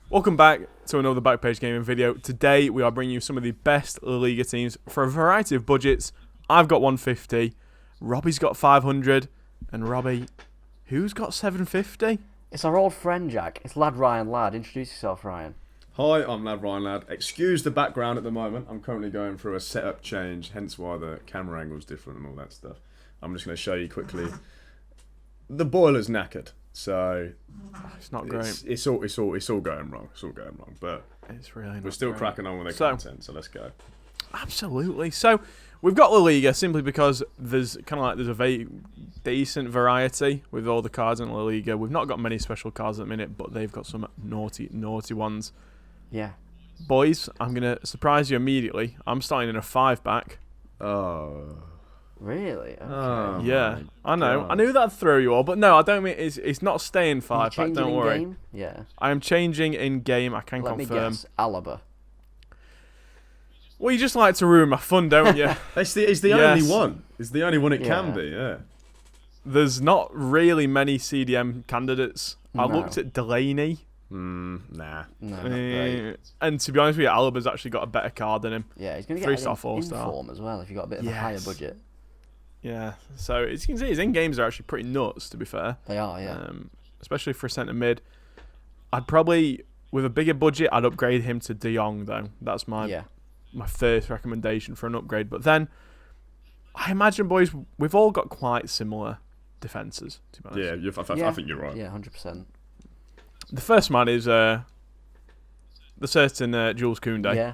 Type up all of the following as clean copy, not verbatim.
Welcome back to another Backpage gaming video. Today we are bringing you some of the best Liga teams for a variety of budgets. I've got 150, Robbie's got 500, and Robbie, who's got 750? It's our old friend, Jack. It's LadRyanLad. Introduce yourself, Ryan. Hi, I'm LadRyanLad. Excuse the background at the moment. I'm currently going through a setup change, hence why the camera angle's different and all that stuff. I'm just going to show you quickly. The boiler's knackered, so It's not great. It's all going wrong. It's all going wrong, but It's really not we're still great. cracking on with the content. So let's go. Absolutely. So we've got La Liga simply because there's a very decent variety with all the cards in La Liga. We've not got many special cards at the minute, but they've got some naughty ones. Yeah. Boys, I'm gonna surprise you immediately. I'm starting in a 5-back. Oh. Really? Okay. Oh. Yeah, I know. God. I knew that'd throw you all, but no, I don't mean it's not staying You 5-back. changing Don't in worry. Game? Yeah. I am changing in game. I can Let me confirm. guess. Alaba. Well, you just like to ruin my fun, don't you? It's the Yes. only one. It's the only one it Yeah. can be, yeah. There's not really many CDM candidates. I No. looked at Delaney, Nah. No, not great. and to be honest with you, Alaba's actually got a better card than him. Yeah, he's going to 3-star, get an 4-star. inform as well if you've got a bit of a higher Yes. budget. Yeah, so as you can see, his in-games are actually pretty nuts, to be fair. They are, yeah. Especially for a centre mid. I'd probably, with a bigger budget, I'd upgrade him to De Jong, though. That's my first recommendation for an upgrade. But then, I imagine, boys, we've all got quite similar defences, to be honest. Yeah, I think you're right. Yeah, 100%. The first man is the certain Jules Koundé. Yeah.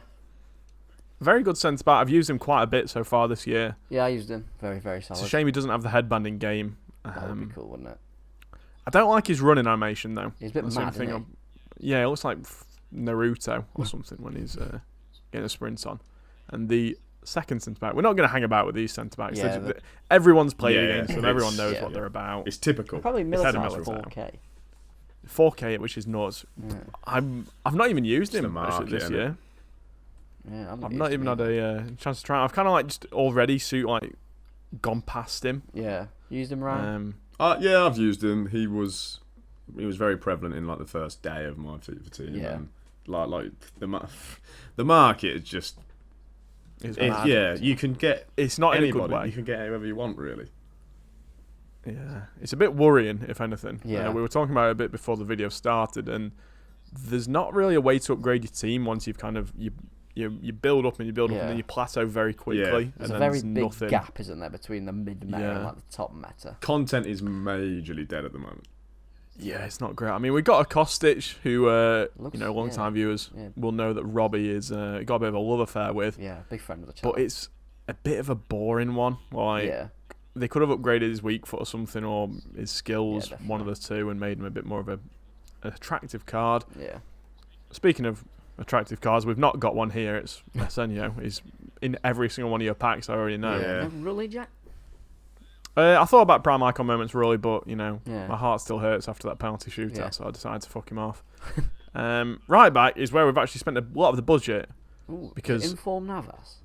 Very good centre back. I've used him quite a bit so far this year. Yeah, I used him. Very, very solid. It's a shame he doesn't have the headband in game. That would be cool, wouldn't it? I don't like his running animation, though. He's a bit That's the mad, only thing isn't Yeah, it looks like Naruto or something when he's getting a sprint on. And the second centre back, we're not going to hang about with these centre backs. Yeah, Everyone's played Yeah, against them. it's- Everyone knows yeah. what they're about. It's typical. Probably It's had a Militao Militao. 4K. 4K, which is nuts. Yeah. I've not even used It's the him market, actually this innit? year. Yeah, I've not even had a chance to try him. I've kind of like just already gone past him. Yeah. Used him, Ryan? Yeah, I've used him. He was very prevalent in like the first day of my FIFA team. Yeah. And, like the market is just It's mad. yeah. You can get It's not in a anybody. good way. You can get whoever you want, really. Yeah, it's a bit worrying, if anything. Yeah. We were talking about it a bit before the video started, and there's not really a way to upgrade your team once you've kind of you build up and you build up, and then you plateau very quickly. Yeah. And There's then a very there's big nothing. gap, isn't there, between the mid-meta and Yeah. like the top meta. Content is majorly dead at the moment. Yeah, it's not great. I mean, we got a Kostic who, Looks- long-time viewers yeah. will know that Robbie is got a bit of a love affair with, Yeah, big friend of the channel. but it's a bit of a boring one. Like, yeah. they could have upgraded his weak foot or something, or his skills, Yeah, one of the two, and made him a bit more of an attractive card. Yeah. Speaking of attractive cards, we've not got one here. It's Arsenio. He's in every single one of your packs, I already know. Yeah. Really, Jack? I thought about Prime Icon Moments, really, but, Yeah. my heart still hurts after that penalty shootout, Yeah. so I decided to fuck him off. Right back is where we've actually spent a lot of the budget. Ooh, Because- Inform Navas.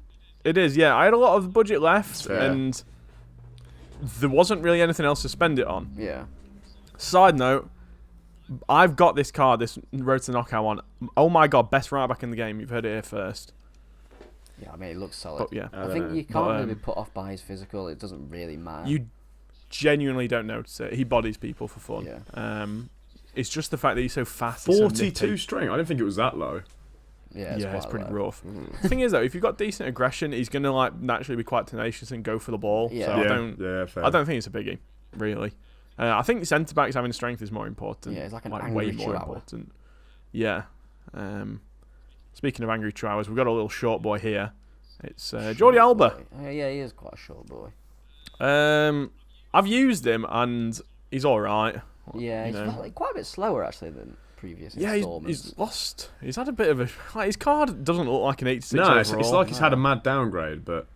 It is, yeah. I had a lot of the budget left, Fair. and there wasn't really anything else to spend it on. Yeah. Side note, I've got this card, this Road to Knockout one. Oh my god, best right back in the game. You've heard it here first. Yeah, I mean, it looks solid. But yeah, I think you But, can't really be put off by his physical. It doesn't really matter. you genuinely don't notice it. He bodies people for fun. Yeah. It's just the fact that he's so fast. he's so 42 nippy. strength. I didn't think it was that low. Yeah, Yeah, it's quite pretty low. rough. The thing is, though, if you've got decent aggression, he's gonna naturally be quite tenacious and go for the ball. Yeah. So Fair. I don't think it's a biggie, really. I think centre backs having strength is more important. Yeah, it's like an way angry more chihuahua. important. Yeah. Speaking of angry chihuahuas, we've got a little short boy here. It's Jordi Alba. Boy. Oh, yeah, he is quite a short boy. I've used him and he's all right. Yeah, You he's know. quite a bit slower actually than previous Yeah, installments. he's lost. He's had a bit of a his card doesn't look like an 86 No, it's overall. like he's had a mad downgrade, but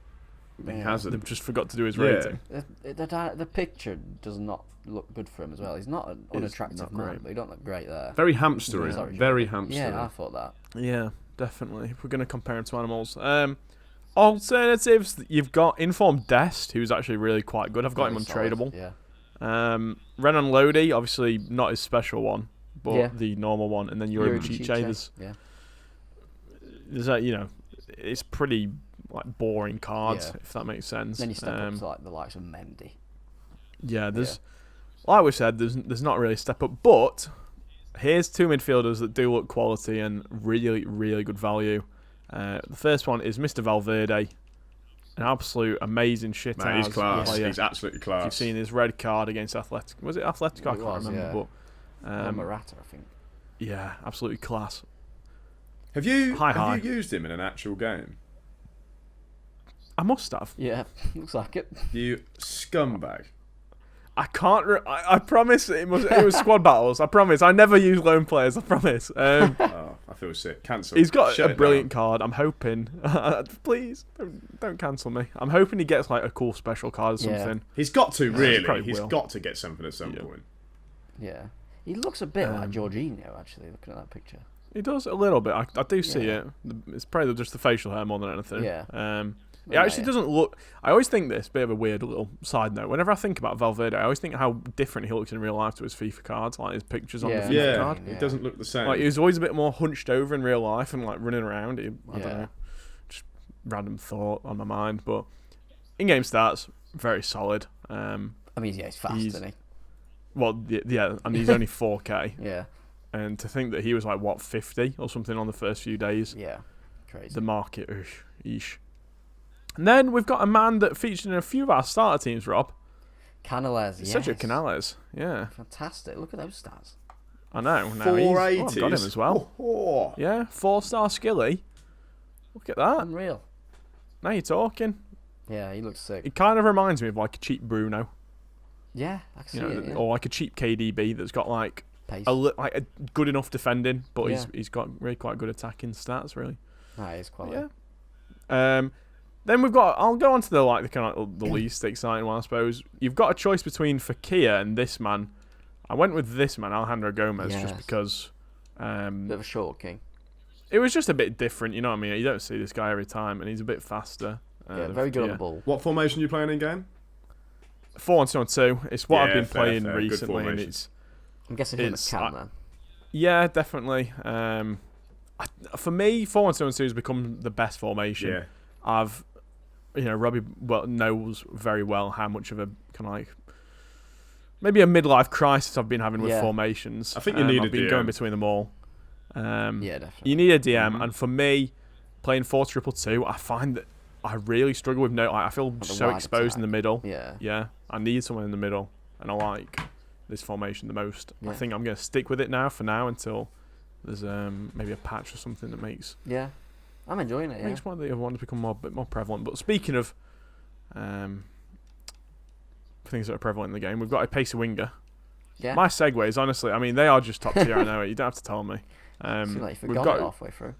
he Yeah. hasn't. They've just forgot to do his Yeah. rating. The picture does not look good for him as well. He's not an unattractive not man, great. but he don't look great there. Very hamstery. Sorry, Very Yeah, I hamstery. thought that. Yeah, definitely. If we're going to compare him to animals. Alternatives, you've got Informed Dest, who's actually really quite good. I've got him Very solid, untradeable. Yeah. Renan Lodi, obviously not his special one, but the normal one, and then Yuri Chiche. There's that, it's pretty like boring cards, if that makes sense. Then you step up to like the likes of Mendy. Yeah, like we said, there's not really a step up, but here's two midfielders that do look quality and really, really good value. The first one is Mr. Valverde, an absolute amazing shit. Man, he's class. He's absolutely class. You've seen his red card against Athletic. Was it Athletic? I can't remember. But Morata, I think. Yeah, absolutely class. Have you used him in an actual game? I must have. Yeah, looks like it. You scumbag. I can't. I promise it was squad battles. I promise. I never use lone players. I promise. I feel sick. Cancel. He's got a brilliant card. I'm hoping. Please don't cancel me. I'm hoping he gets like a cool special card or something. He's got to really. He's got to get something at some point. Yeah, he looks a bit like Jorginho actually. Looking at that picture. He does a little bit. I do see it. It's probably just the facial hair more than anything. Yeah. It actually doesn't look... I always think this, bit of a weird little side note. Whenever I think about Valverde, I always think how different he looks in real life to his FIFA cards, like his pictures on the FIFA card. It doesn't look the same. Like, he's always a bit more hunched over in real life and like running around. I don't know. Just random thought on my mind. But in-game stats, very solid. I mean, he's fast, isn't he? Well, yeah, and he's only 4K. Yeah. And to think that he was like, 50 or something on the first few days. Yeah, crazy. The market, eesh. And then we've got a man that featured in a few of our starter teams, Rob. Canales, Sergio Canales, yeah. Fantastic. Look at those stats. I know. Now 480s. I've got him as well. Yeah, 4-star skilly. Look at that. Unreal. Now you're talking. Yeah, he looks sick. It kind of reminds me of like a cheap Bruno. Yeah, I can see it. Yeah. Or like a cheap KDB that's got like pace. a good enough defending, but he's got really quite good attacking stats, really. That is quite. Yeah. Then we've got. I'll go on to the least exciting one, I suppose. You've got a choice between Fekir and this man. I went with this man, Alejandro Gomez, just because. Bit of a short king. It was just a bit different, you know what I mean? You don't see this guy every time, and he's a bit faster. Very good on the ball. What formation are you playing in game? 4-1-2-2. It's what I've been playing recently, and it's. I'm guessing him as Cam then. Yeah, definitely. For me, 4-1-2-2 has become the best formation. Yeah. Robbie knows very well how much of a kind of like maybe a midlife crisis I've been having with formations. I think you need I've been going between them all. Yeah, definitely. You need a DM, and for me, playing 4-2-2, I find that I really struggle with I feel so exposed in the middle. Yeah. I need someone in the middle, and I like this formation the most. I think I'm going to stick with it for now until there's maybe a patch or something that makes. Yeah. I'm enjoying it. Makes one of the other ones become a bit more prevalent. But speaking of things that are prevalent in the game, we've got a pacey winger. Yeah. My segues, honestly, I mean, they are just top tier. I know it. You don't have to tell me. I feel like you forgot it halfway through.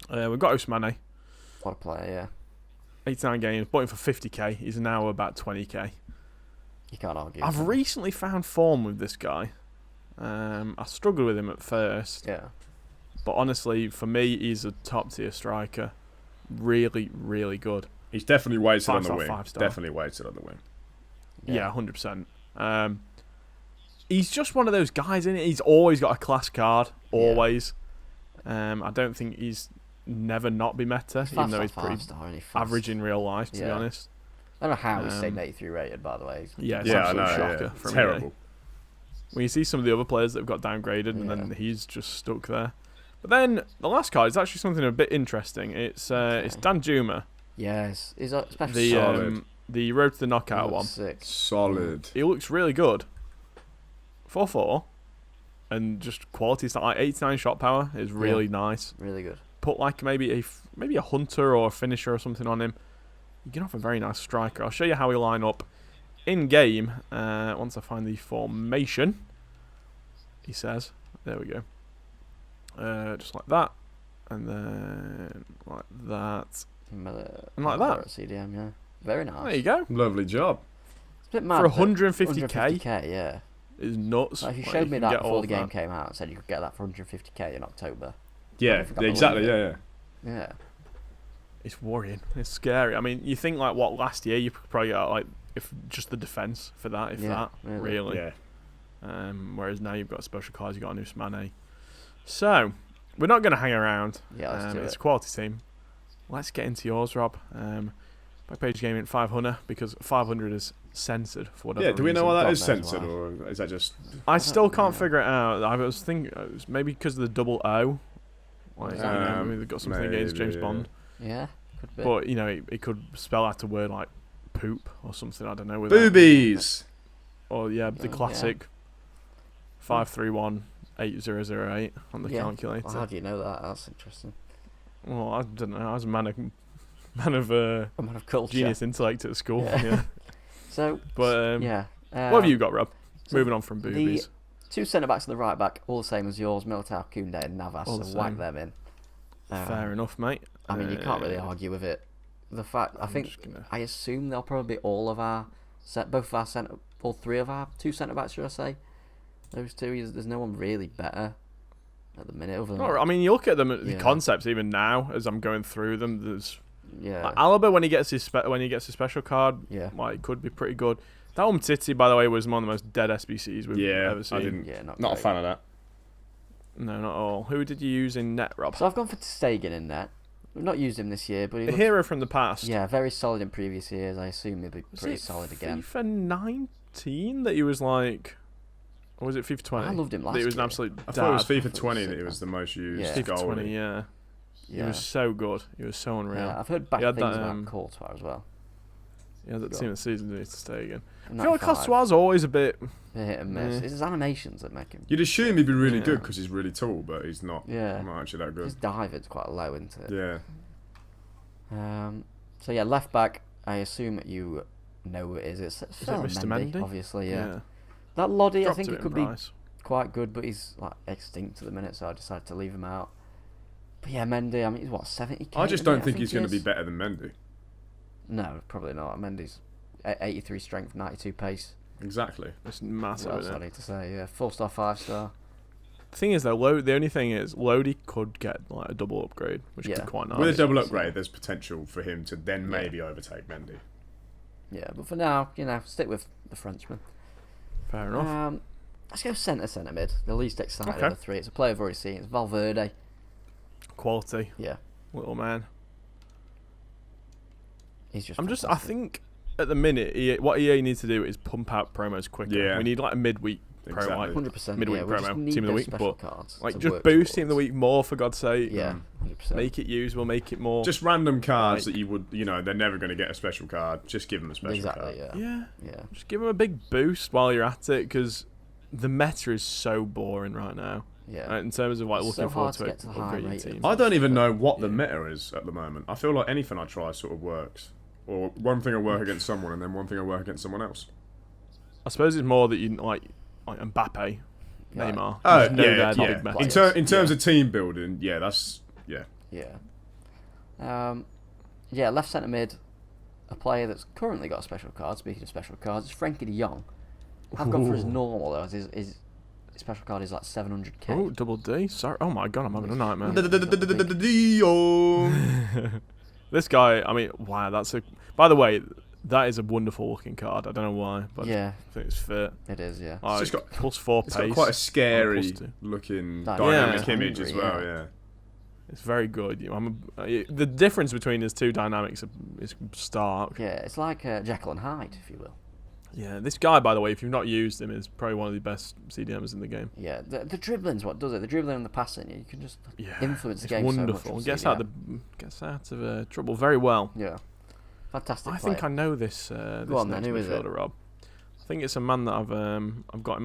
We've got Ousmane. What a player, yeah. 89 games, bought him for 50k. He's now about 20k. You can't argue. I've recently found form with this guy. I struggled with him at first. Yeah. But honestly, for me, he's a top tier striker. Really, really good. He's definitely weighted on the wing. 5-star. Definitely weighted on the wing. Yeah, 100%. He's just one of those guys, isn't it? He's always got a class card. Always. I don't think he's never not be meta, even though he's pretty average in real life, to be honest. I don't know how he's stayed 83 rated, by the way. Yeah, it's absolute shocker. It's terrible. When you see some of the other players that have got downgraded, and then he's just stuck there. But then the last card is actually something a bit interesting. It's Dan Juma. Yes, he's especially the road to the knockout one. Solid. He looks really good. 4-4, and just quality stuff. Like 89 shot power is really nice. Really good. Put like maybe a hunter or a finisher or something on him. You can have a very nice striker. I'll show you how we line up in game once I find the formation. He says, there we go. Just like that, and then like that, and like that. CDM, yeah, very nice. There you go. Lovely job. It's a bit mad. For 150k, 150k, yeah, is nuts. Like if you showed me that before the game came out and said you could get that for 150k in October. Yeah, exactly. Yeah. It's worrying. It's scary. I mean, you think like last year you could probably get like if just the defense for that, if that really. Yeah. Whereas now you've got special cards, you've got a Usmane. So, we're not going to hang around. Yeah, let's do it's it. a quality team. Let's get into yours, Rob. Backpage Gaming 500, because 500 is censored for whatever Yeah, do we know reason. why that God is knows censored, why. or is that just... I still can't know. figure it out. I was thinking it was maybe because of the double O. Like, maybe they've got something against James maybe, Bond. Yeah, could be. But, it could spell out a word like poop or something, I don't know. With Boobies! Or, the Yeah. classic 531-8008 on the calculator. Well, how do you know that? That's interesting. Well, I don't know. I was a man of A man of culture. genius intellect at school. Yeah. Yeah. So, But yeah. what have you got, Rob? so Moving on from boobies. Two centre backs and the right back, all the same as yours, Militao, Koundé, and Navas. All So the whack same. them in. Fair enough, mate. I mean, you can't really argue with it. The fact I assume they'll probably be all of our all three of our two centre backs, should I say? Those two. There's no one really better at the minute. Other than I mean, you look at them, the Yeah. concepts even now as I'm going through them. There's yeah, like Alaba when he gets his special card. yeah, Like, it could be pretty good. That Titi, by the way, was one of the most dead SBCs we've ever seen. I didn't. yeah, not Not a great. fan of that. No, not at all. Who did you use in net, Rob? So I've gone for Stegen in net. We've not used him this year, but he A looks, hero from the past. yeah, very solid in previous years. I assume he'll be Was pretty it solid again. FIFA 19 that he was like, or was it FIFA 20? I loved him last That he was an year. absolute I thought it was dad. FIFA 20 that it was the most used Yeah. FIFA 20, goalie. yeah. He Yeah, was so good. He was so unreal. yeah. I've heard bad He had things that, about Courtois as well. Yeah, that Got- team of the season needs to stay again. I feel like 95. Courtois always a bit. They're hit and miss. Yeah. It's his animations that make him. You'd assume he'd be really Yeah. good because he's really tall, but he's not. Yeah. Not actually that good. His diving's quite low, isn't it? Yeah. So yeah, left back. I assume that you know who it is. It's Mr. Mendy? obviously. Yeah. That Lodi, I Dropped think a it bit could in be price. quite good, but he's like extinct at the minute, so I decided to leave him out. But yeah, Mendy. I mean, he's what 70k. I just isn't he? don't think he's going to be is. better than Mendy. No, probably not. Mendy's 83 strength, 92 pace. Exactly. It's massive, What else isn't I it? need to say? Yeah, 4-star, 5-star. The thing is, though, the only thing is, Lodi could get like a double upgrade, which Yeah. could be quite nice. With a double Yeah. upgrade, there's potential for him to then Yeah. maybe overtake Mendy. Yeah, but for now, stick with the Frenchman. Fair enough. Let's go centre mid. The least excited Okay. of the three. It's a player I've already seen. It's Valverde. Quality, Yeah, little man. he's just. I fantastic. think at the minute, what EA needs to do is pump out promos quicker. Yeah. We need like a midweek Exactly. promo, like 100%. midweek yeah, we just promo, need team of the those week, special but, cards like to just work boost team of the towards. week more, for God's sake. Yeah, 100%. Make it usable, make it more. Just random cards Like- that you would, they're never going to get a special card. Just give them a special exactly. card. Yeah. yeah, Yeah. just give them a big boost while you're at it, because the meta is so boring right now. Yeah. In terms of like It's looking so forward hard to to it, get to the high upgrade your rated. team. I don't even know what the Yeah. meta is at the moment. I feel like anything I try sort of works. Or one thing I work against someone, and then one thing I work against someone else. I suppose it's more that you like Mbappe, Yeah. Neymar. Oh, You just know yeah, they're the yeah. big meta. Players. In terms of team building, yeah, that's... Yeah. Yeah. Yeah, left centre mid, a player that's currently got a special card. Speaking of special cards, it's Frankie de Jong. I've gone for his Ooh. normal though. His special card is like 700k. Oh, double D. Sorry. Oh my god, I'm having a nightmare. This guy, I mean, wow, that's a. By the way, that is a wonderful looking card. I don't know why, but Yeah, I think it's fit. it is. Yeah. Like, just got- +4 It's pace. got quite a scary plus 2. looking That- dynamic Yeah. image as Hungry, well, yeah. yeah. It's very good. The difference between his two dynamics is stark. Yeah, it's like Jekyll and Hyde, if you will. Yeah, this guy, by the way, if you've not used him, is probably one of the best CDMs in the game. Yeah, the dribbling's what does it. The dribbling and the passing, you can just Yeah, influence the it's game wonderful. so much. Gets out of trouble very well. Yeah, fantastic. I player. think I know this. This Go on then, next who is it? midfielder, Rob. I think it's a man that I've got in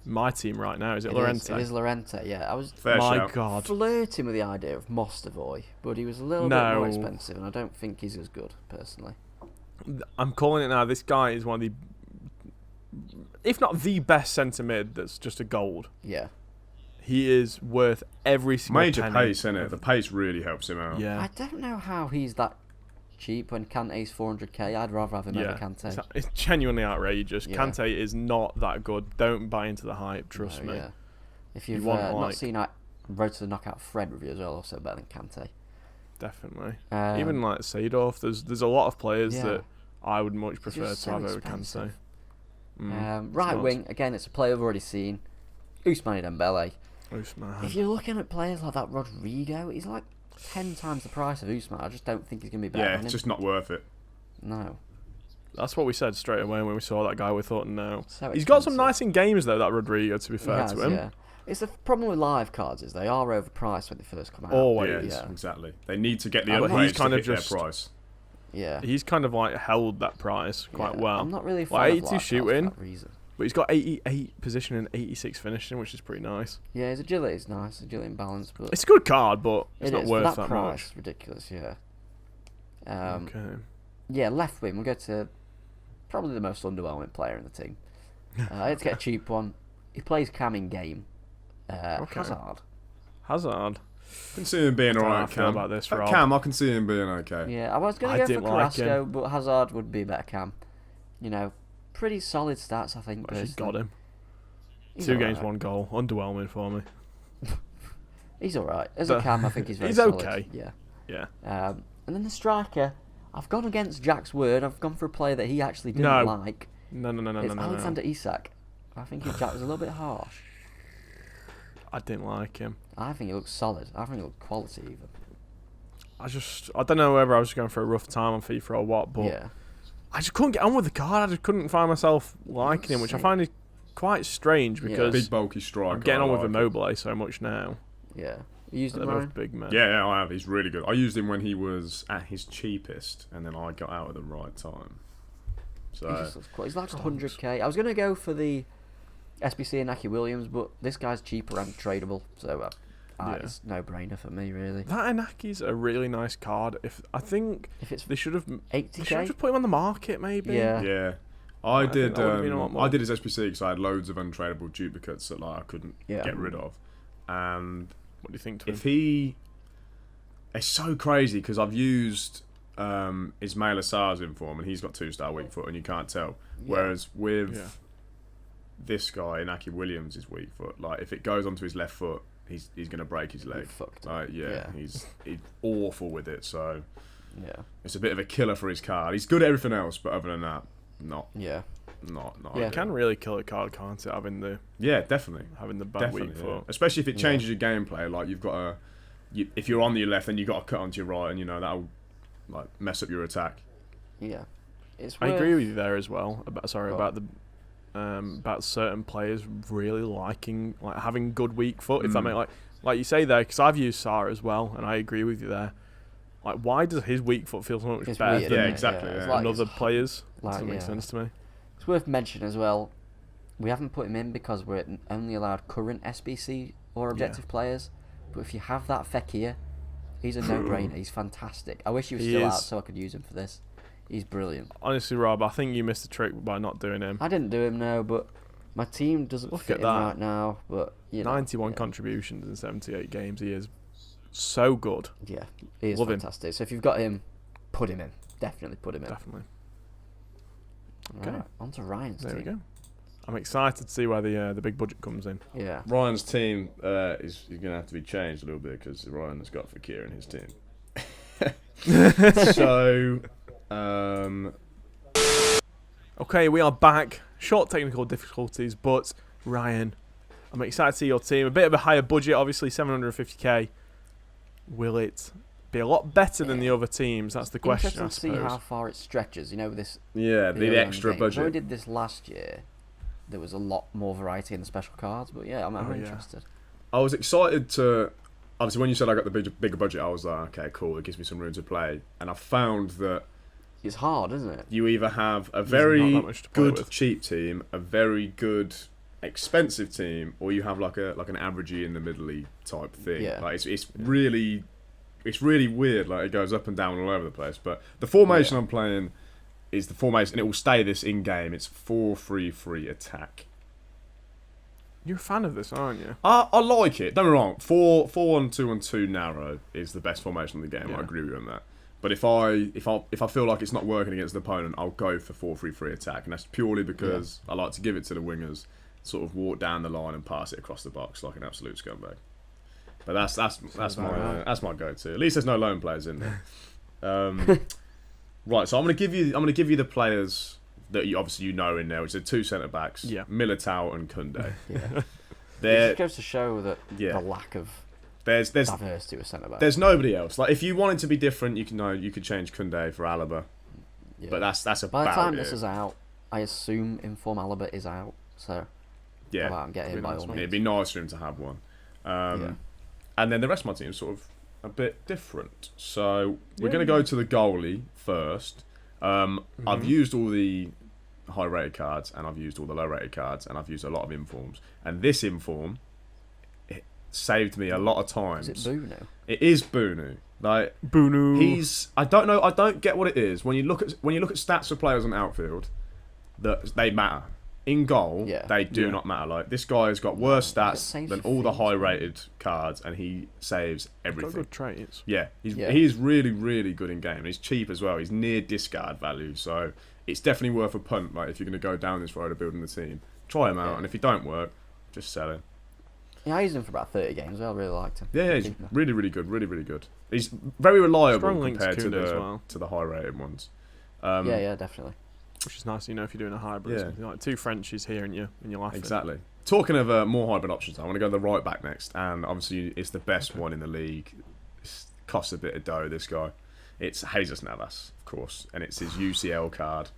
my team right now. Is it Lorente? It is Lorente. Yeah, I was Fair My shout. God. flirting with the idea of Mostovoy, but he was a little bit No. more expensive, and I don't think he's as good personally. I'm calling it now. This guy is one of the, if not the best centre mid, that's just a gold. Yeah, He is worth every single Major penny. pace, innit? The pace really helps him out. Yeah. I don't know how he's that cheap when Kante's 400k. I'd rather have him over Yeah, Kante. it's genuinely outrageous. Yeah. Kante is not that good. Don't buy into the hype. Trust No, me. Yeah. If you've want, not like- seen Road to the Knockout Fred review as well, also better than Kante. Definitely. Um, Even like Seedorf, there's a lot of players yeah. that I would much He's prefer just to have so over Kante. expensive. Right wing, again, it's a player we've already seen. Ousmane Dembele. Ousmane. If you're looking at players like that Rodrigo, he's like 10 times the price of Ousmane. I just don't think he's going to be better than him. It's just not worth it. No. That's what we said straight away when we saw that guy. We thought, no. So he's got some nice in games, though, that Rodrigo, to be fair to him. Yeah. It's the problem with live cards is they are overpriced when they first come out. Always. Yeah, exactly. They need to get the upgrades to hit their price. Yeah. He's kind of like held that price quite well. I'm not really a fan of 82 shooting, for that reason. but he's got 88 position and 86 finishing, which is pretty nice. Yeah, his agility is nice, agility and balance, but It's a good card, but it's not worth that that price. much. Ridiculous, yeah. Okay. Yeah, left wing. We'll go to probably the most underwhelming player in the team. Let's get a cheap one. He plays Cam in game. Hazard. Hazard. I can see him being alright, Cam. About this, Rob. Cam, I can see him being okay. Yeah, I was going to go for Carrasco, like but Hazard would be a better Cam. You know, pretty solid stats, I think. But she's got him. He's 2 games, 1 goal. Underwhelming for me. He's alright. As a Cam, I think he's very he's solid. okay. Yeah. And then the striker, I've gone against Jack's word. I've gone for a player that he actually didn't like. No. It's Alexander Isak. I think Jack was a little bit harsh. I didn't like him. I think he looks solid. I think he looks quality even. I don't know whether I was going for a rough time on FIFA or what, but I just couldn't get on with the card. I just couldn't find myself liking him, which I find is quite strange because big bulky striker. I'm getting on with Immobile so much now. Yeah. You used him, both big men. Yeah, I have. He's really good. I used him when he was at his cheapest, and then I got out at the right time. So he just looks cool. He's like 100k. I was going to go for the SBC and Naki Williams, but this guy's cheaper and tradable, so it's no-brainer for me, really. That Inaki's a really nice card. If they should have 80k, they should have just put him on the market, maybe. Yeah. I did his SPC because I had loads of untradeable duplicates that I couldn't get rid of. And what do you think to him? It's so crazy because I've used Ismail Assar's in form, and he's got 2-star weak foot, and you can't tell. Whereas with this guy, Inaki Williams, is weak foot. Like if it goes onto his left foot, he's gonna break his leg. He's awful with it. So it's a bit of a killer for his card. He's good at everything else, but other than that, not. It can really kill a card, can't it? Having the bad weak foot, especially if it changes your gameplay. Like you've got if you're on your left, then you got to cut onto your right, and that'll like mess up your attack. Yeah, I agree with you there as well. About certain players really liking having good weak foot. If that makes like you say there, because I've used Sarr as well, and I agree with you there. Like, why does his weak foot feel so much better weird, than exactly. another player's? Doesn't make sense to me. It's worth mentioning as well. We haven't put him in because we're only allowed current SBC or objective players. But if you have that Fekir, he's a no-brainer. He's fantastic. I wish he was still out so I could use him for this. He's brilliant. Honestly, Rob, I think you missed the trick by not doing him. I didn't do him, no, but my team doesn't fit him right now. But 91 contributions in 78 games. He is so good. Yeah, he is fantastic. So if you've got him, put him in. Definitely put him in. Definitely. Okay. Right, on to Ryan's team. There we go. I'm excited to see where the big budget comes in. Yeah. Ryan's team is going to have to be changed a little bit because Ryan has got Fekir in his team. So, okay, we are back. Short technical difficulties, but Ryan, I'm excited to see your team. A bit of a higher budget, obviously 750k. Will it be a lot better than the other teams? That's the question, I suppose. Interesting to see how far it stretches. With this. Yeah, the extra budget. When we did this last year, there was a lot more variety in the special cards. But I'm interested. I was excited to. Obviously, when you said I got the bigger budget, I was like, okay, cool. It gives me some room to play, and I found that it's hard, isn't it? You either have a very good cheap team, a very good expensive team, or you have like an averagey in the middle type thing. Yeah. Like it's really weird. Like it goes up and down all over the place. But the formation I'm playing is the formation, and it will stay this in game. It's 4-3-3 attack. You're a fan of this, aren't you? I like it. Don't get me wrong. 4-1-2-1-2 narrow is the best formation in the game. Yeah. I agree with you on that. But if I feel like it's not working against the opponent, I'll go for 4-3-3 attack, and that's purely because I like to give it to the wingers, sort of walk down the line and pass it across the box like an absolute scumbag. But that's my go-to. At least there's no lone players in there. Right, so I'm gonna give you the players that obviously you know in there, which are two centre backs, Militao and Koundé. It goes to show that the lack of there's diversity with centre backs. There's nobody else. Like if you wanted to be different, you could change Koundé for Alaba. Yeah. But that's about it. By the time this is out, I assume Inform Alaba is out. So yeah, go out and get him by all means. It'd be nice for him to have one. And then the rest of my team is sort of a bit different. So we're going to go to the goalie first. I've used all the high-rated cards, and I've used all the low-rated cards, and I've used a lot of informs. And this inform, it saved me a lot of times. Is it Bunu? It is Bunu. Like Bunu. I don't know. I don't get what it is. When you look at stats for players on the outfield, that they matter. In goal, they do not matter. Like this guy has got worse stats than all the high-rated cards, and he saves everything. He's got good traits. Yeah, he is really, really good in game. And he's cheap as well. He's near discard value, so it's definitely worth a punt. Like if you're going to go down this road of building the team, try him out, and if he don't work, just sell him. Yeah, I used him for about 30 games. I really liked him. Yeah, he's really, really good. Really, really good. He's very reliable compared to the high-rated ones. Yeah, definitely. Which is nice, if you're doing a hybrid. Yeah. Like two Frenchies here and you're laughing. Exactly. Talking of more hybrid options, I want to go to the right back next, and obviously it's the best one in the league. It costs a bit of dough. This guy, it's Jesus Navas, of course, and it's his UCL card.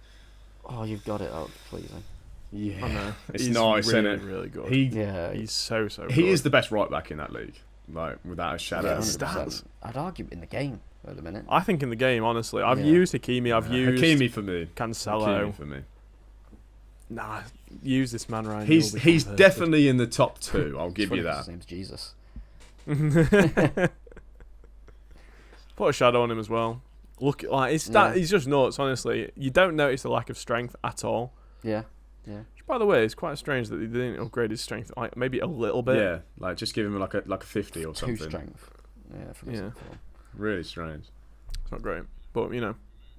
Oh, you've got it up, pleasing. Yeah, I know. It's nice, really, isn't it? Really good. He's so good. He is the best right back in that league, like without a shadow. Stats. I'd argue in the game. At the minute. I think in the game, honestly, I've used Hakimi. I've used Hakimi for me. Cancelo. Hakimi for me. Nah, use this man, Ryan. He's definitely in the top two. I'll give you that. His name's Jesus. Put a shadow on him as well. Look, like his stat, he's just nuts. Honestly, you don't notice the lack of strength at all. Yeah. Which, by the way, it's quite strange that they didn't upgrade his strength, like maybe a little bit. Yeah, like just give him like a 50 or something. 2 strength. Yeah. Really strange. It's not great, but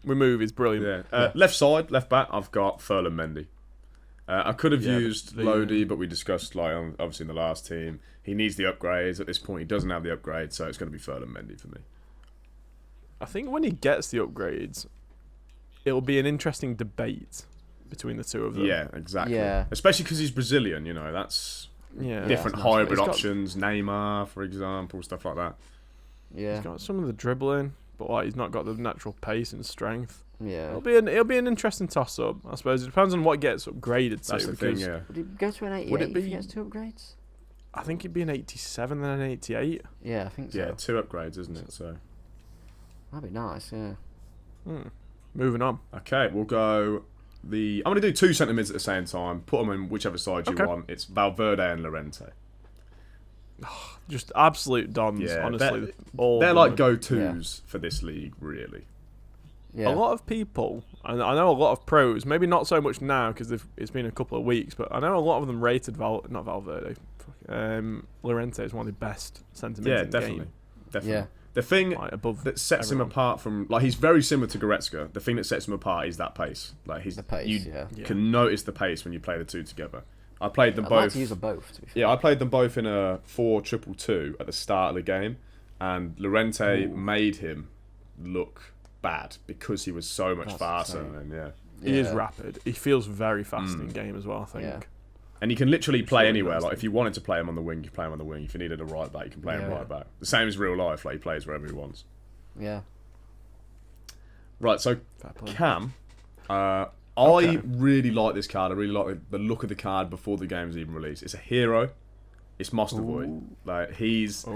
remove is brilliant. Yeah. Left side, left back, I've got Ferland Mendy. I could have used Lodi, but we discussed obviously in the last team. He needs the upgrades. At this point, he doesn't have the upgrades, so it's going to be Ferland Mendy for me. I think when he gets the upgrades, it'll be an interesting debate between the two of them. Yeah, exactly. Yeah. Especially because he's Brazilian, that's different hybrid options. Neymar, for example, stuff like that. Yeah, he's got some of the dribbling, but he's not got the natural pace and strength. Yeah, it'll be an interesting toss up. I suppose it depends on what gets upgraded to. That's the thing. Yeah. Would he go to an 88 if he gets 2 upgrades? I think it'd be an 87 then an 88. Yeah, I think so. Yeah, 2 upgrades, isn't it? So that'd be nice. Yeah. Moving on. Okay, we'll go. I'm going to do 2 centre mids at the same time. Put them in whichever side you want. It's Valverde and Llorente. Just absolute dons, honestly. They're like go-tos for this league, really. Yeah. A lot of people, and I know a lot of pros, maybe not so much now because it's been a couple of weeks, but I know a lot of them rated not Valverde, Llorente is one of the best centre mids in the game. Definitely. Yeah. The thing that sets him apart from, he's very similar to Goretzka. The thing that sets him apart is that pace. The pace, you can notice the pace when you play the two together. I played them both. I'd like to use them both, to be fair. Yeah, I played them both in a 4-2-2 at the start of the game, and Llorente made him look bad because he was so much faster. And he is rapid. He feels very fast in game as well, I think. Yeah. And he can literally play anywhere. Like if you wanted to play him on the wing, you play him on the wing. If you needed a right back, you can play him right back. The same as real life. Like he plays wherever he wants. Yeah. Right. So Cam, I really like this card. I really like the look of the card before the game's even released. It's a hero. It's Mostovoy. Like he's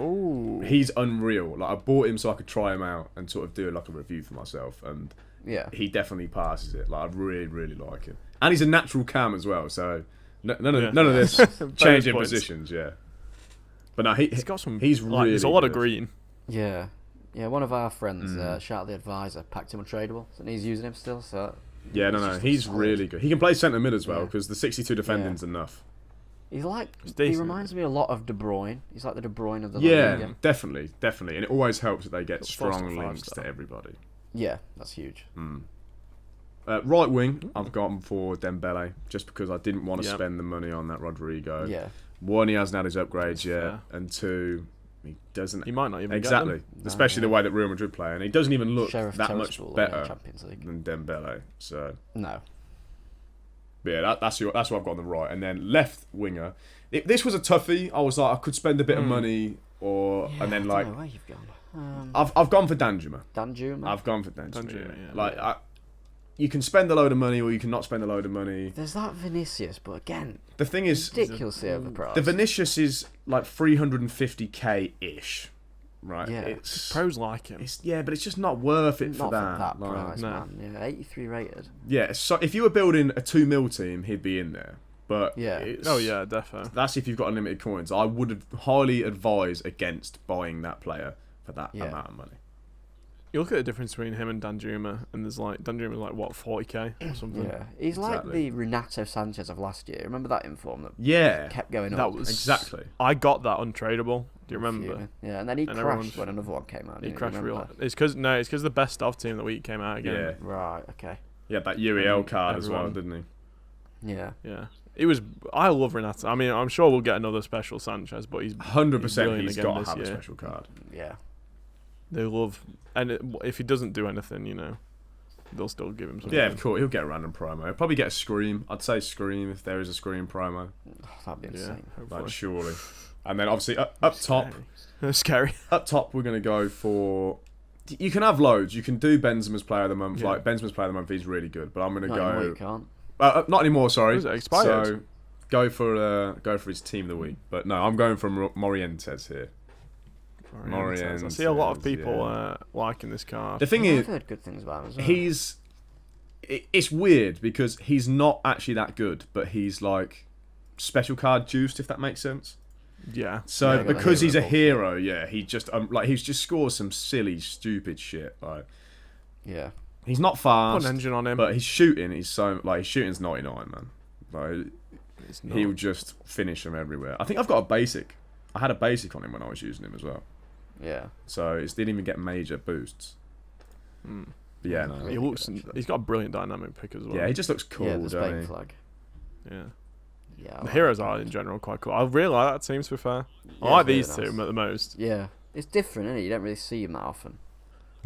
unreal. Like I bought him so I could try him out and sort of do like a review for myself. And he definitely passes it. Like I really, really like him. And he's a natural Cam as well. So. None of this changing positions, But no, he's got some. He's really. There's a lot of green. Yeah. One of our friends, shout out the advisor, packed him untradeable, and he's using him still. So he's really good. He can play centre mid as well because the 62 defending's enough. He's he reminds me a lot of De Bruyne. He's like the De Bruyne of the Liga. Definitely, and it always helps that they get strong links to everybody. Yeah, that's huge. Right wing, I've gone for Dembele just because I didn't want to spend the money on that Rodrigo. Yeah. One, he hasn't had his upgrades yet, and 2, he doesn't. He might not even get them. Especially the way that Real Madrid play, and he doesn't even look Sheriff that much better Champions League than Dembele. So no. But yeah, that's who I've got on the right. And then left winger. This was a toughie. I was like, I could spend a bit of money, and then like, where you've gone. I've gone for Danjuma. I've gone for Danjuma. Like, you can spend a load of money, or you can not spend a load of money. There's that Vinicius, but again, the thing is, ridiculously overpriced. The Vinicius is like 350k ish, right? Yeah, pros like him. But it's just not worth it not for that. Price, man. Yeah, 83 rated. Yeah, so if you were building a 2 mil team, he'd be in there. But definitely. That's if you've got unlimited coins. I would highly advise against buying that player for that amount of money. You look at the difference between him and Danjuma, and there's like Danjuma's like what 40k or something. Yeah, he's like the Renato Sanchez of last year. Remember that inform that kept going up. That was exactly. I got that untradeable. Do you remember? Yeah, and then he crashed when another one came out. He crashed real. It's because the best of team of the week came out again. Yeah. Right. Okay. He had that Uriel card as well, didn't he? Yeah. Yeah. It was. I love Renato. I mean, I'm sure we'll get another special Sanchez, but he's 100%. He's got to have a special card. Yeah. They love, and if he doesn't do anything, they'll still give him something. Yeah, of course. He'll get a random promo. He'll probably get a Scream. I'd say Scream if there is a Scream promo. Oh, that'd be insane. Like, surely. And then obviously up top. Scary. Up top, we're going to go for. You can have loads. You can do Benzema's Player of the Month. Yeah. Like Benzema's Player of the Month, he's really good. But I'm going to go. Anymore, you can't. Not anymore. Sorry. Was it expired? So go for his team of the week. But no, I'm going for Morientes here. I see a lot of people liking this card. The thing is, I've heard good things about him as well. It's weird because he's not actually that good, but he's like special card juiced, if that makes sense. Yeah. So because he's a hero, he just he's just scores some silly, stupid shit. Like, yeah, he's not fast. Put an engine on him, but his shooting is his shooting's 99, man. Like, he'll just finish them everywhere. I think I've got a basic. I had a basic on him when I was using him as well. Yeah. So it didn't even get major boosts. But yeah, no. He's got a brilliant dynamic pick as well. Yeah, he just looks cool. Yeah, the Spain flag. Yeah. Yeah. The heroes are in general quite cool. I really like that team, to be fair. I like these two at the most. Yeah. It's different, isn't it? You don't really see them that often.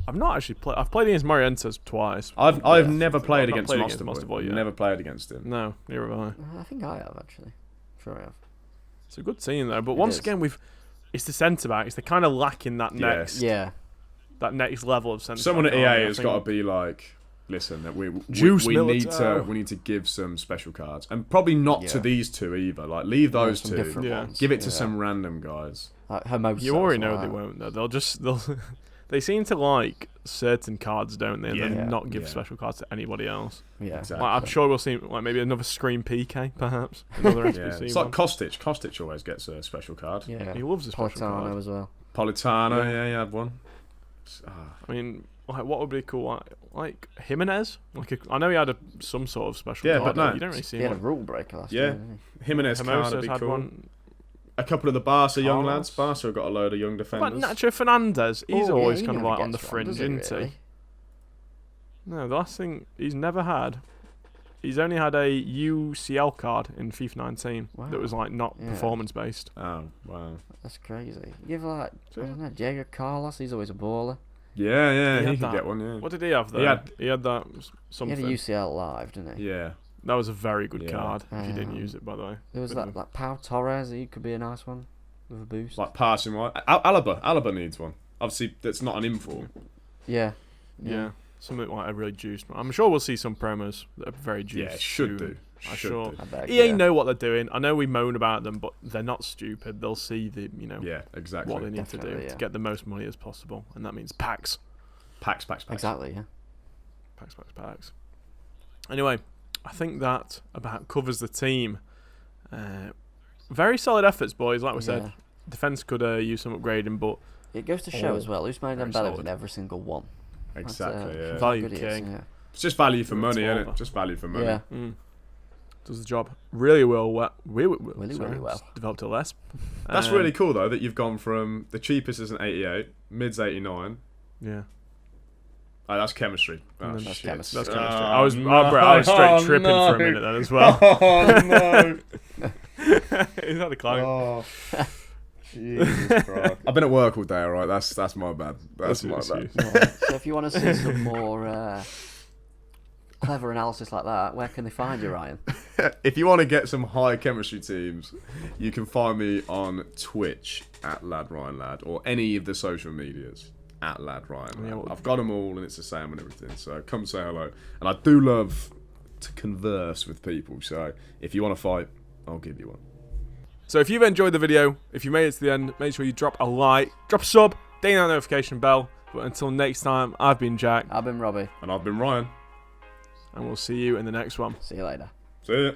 I've not actually played. I've played against Morientes twice. I've never played against Monster Boy. Never played against him. No, neither have I. I think I have actually. Sure I have. It's a good team though, but once again it's the centre back. It's the kind of lacking that next that next level of centre. Someone at EA has got to be like, listen, that we need to give some special cards, and probably not to these two either. Like, leave those two. Give it to some random guys. Like Hermoso. You already know they won't. They'll they seem to like certain cards, don't they? And then not give special cards to anybody else. Yeah, exactly. Like, I'm sure we'll see maybe another Scream PK, perhaps. Another SBC it's like Kostic. Kostic always gets a special card. Yeah, he loves a special card as well. Politano, he had one. I mean, like, what would be cool? Like Jimenez. I know he had some sort of special card. But no, you don't really see. He had a rule breaker last year. Didn't he? Jimenez card would be cool. One. A couple of the Barca young lads. Barca have got a load of young defenders. Like Nacho Fernandez, he's always kind of like on the fringe, isn't he? No, the last thing he's never had. He's only had a UCL card in FIFA 19 that was like not performance based. Oh wow, that's crazy. You have like I don't know, Diego Carlos. He's always a baller. Yeah, he can get one. Yeah. What did he have though? He had that something. He had a UCL live, didn't he? Yeah. That was a very good card. If you didn't use it, by the way. There was that like Pau Torres. He could be a nice one with a boost. Like passing right. Alaba needs one. Obviously, that's not an inform. Yeah. Something like a really juiced one. I'm sure we'll see some promos that are very juiced. Yeah, should do. I bet, EA know what they're doing. I know we moan about them, but they're not stupid. They'll see the exactly what they need to do to get the most money as possible, and that means packs. Packs. Exactly. Yeah. Packs. Anyway. I think that about covers the team. Very solid efforts, boys. Like we said, defense could use some upgrading, but it goes to show as well. Usman Dembele in every single one. Exactly. Value king. It's just value for money, isn't it? Just value for money. Yeah. Does the job really well. Really well. Developed a less. That's really cool though that you've gone from the cheapest is an 88, mid's 89. Yeah. Oh, that's chemistry. That's chemistry. I was straight tripping for a minute then as well. Oh no! Is that the clown? Oh, Jesus Christ! I've been at work all day. All right, that's my bad. That's my bad. So if you want to see some more clever analysis like that, where can they find you, Ryan? If you want to get some high chemistry teams, you can find me on Twitch at LadRyanLad or any of the social medias at LadRyanLad. Yeah, well, I've got them all and it's the same and everything. So come say hello. And I do love to converse with people. So if you want to fight, I'll give you one. So if you've enjoyed the video, if you made it to the end, make sure you drop a like, drop a sub, ding that notification bell. But until next time, I've been Jack. I've been Robbie. And I've been Ryan. And we'll see you in the next one. See you later. See ya.